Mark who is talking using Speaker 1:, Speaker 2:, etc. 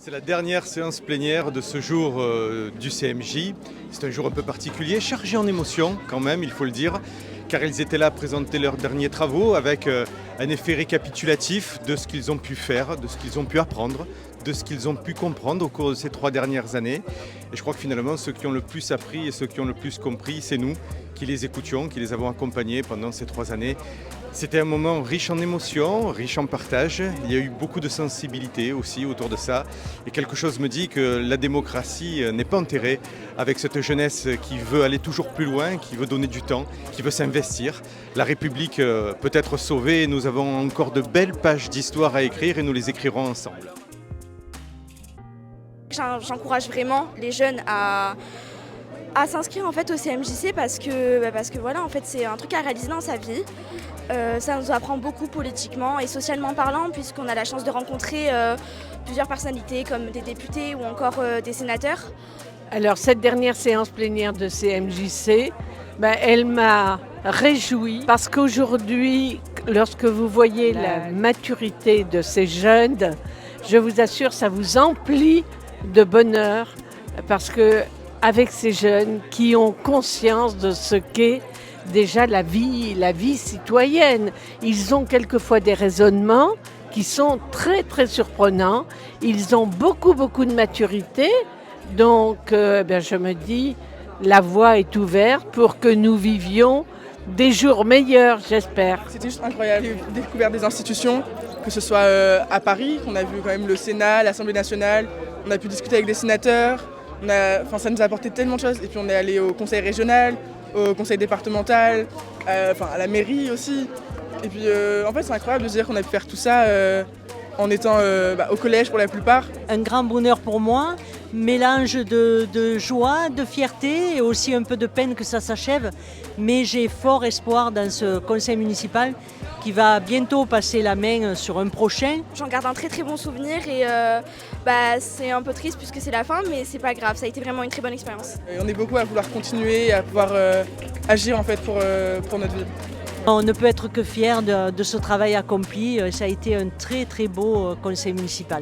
Speaker 1: C'est la dernière séance plénière de ce jour du CMJ. C'est un jour un peu particulier, chargé en émotions quand même, il faut le dire, car ils étaient là à présenter leurs derniers travaux avec un effet récapitulatif de ce qu'ils ont pu faire, de ce qu'ils ont pu apprendre, de ce qu'ils ont pu comprendre au cours de ces 3 dernières années. Et je crois que finalement, ceux qui ont le plus appris et ceux qui ont le plus compris, c'est nous qui les écoutions, qui les avons accompagnés pendant ces 3 années. C'était un moment riche en émotions, riche en partage. Il y a eu beaucoup de sensibilité aussi autour de ça. Et quelque chose me dit que la démocratie n'est pas enterrée avec cette jeunesse qui veut aller toujours plus loin, qui veut donner du temps, qui veut s'investir. La République peut être sauvée et nous avons encore de belles pages d'histoire à écrire et nous les écrirons ensemble.
Speaker 2: J'encourage vraiment les jeunes à s'inscrire en fait au CMJC parce que voilà, en fait, c'est un truc à réaliser dans sa vie. Ça nous apprend beaucoup politiquement et socialement parlant, puisqu'on a la chance de rencontrer plusieurs personnalités comme des députés ou encore des sénateurs.
Speaker 3: Alors cette dernière séance plénière de CMJC, elle m'a réjouie parce qu'aujourd'hui, lorsque vous voyez la maturité de ces jeunes, je vous assure, ça vous emplit de bonheur parce que avec ces jeunes qui ont conscience de ce qu'est déjà la vie citoyenne. Ils ont quelquefois des raisonnements qui sont très très surprenants. Ils ont beaucoup de maturité. Donc je me dis, la voie est ouverte pour que nous vivions des jours meilleurs, j'espère.
Speaker 4: C'était juste incroyable. J'ai découvert des institutions, que ce soit à Paris, qu'on a vu quand même le Sénat, l'Assemblée nationale. On a pu discuter avec des sénateurs. Ça nous a apporté tellement de choses. Et puis on est allé au conseil régional, au conseil départemental, à la mairie aussi. Et puis en fait c'est incroyable de se dire qu'on a pu faire tout ça en étant au collège pour la plupart.
Speaker 5: Un grand bonheur pour moi, mélange de joie, de fierté et aussi un peu de peine que ça s'achève. Mais j'ai fort espoir dans ce conseil municipal qui va bientôt passer la main sur un prochain.
Speaker 2: J'en garde un très très bon souvenir et c'est un peu triste puisque c'est la fin, mais c'est pas grave, ça a été vraiment une très bonne expérience.
Speaker 4: Et on est beaucoup à vouloir continuer, à pouvoir agir en fait pour notre vie.
Speaker 5: On ne peut être que fier de ce travail accompli. Ça a été un très très beau conseil municipal.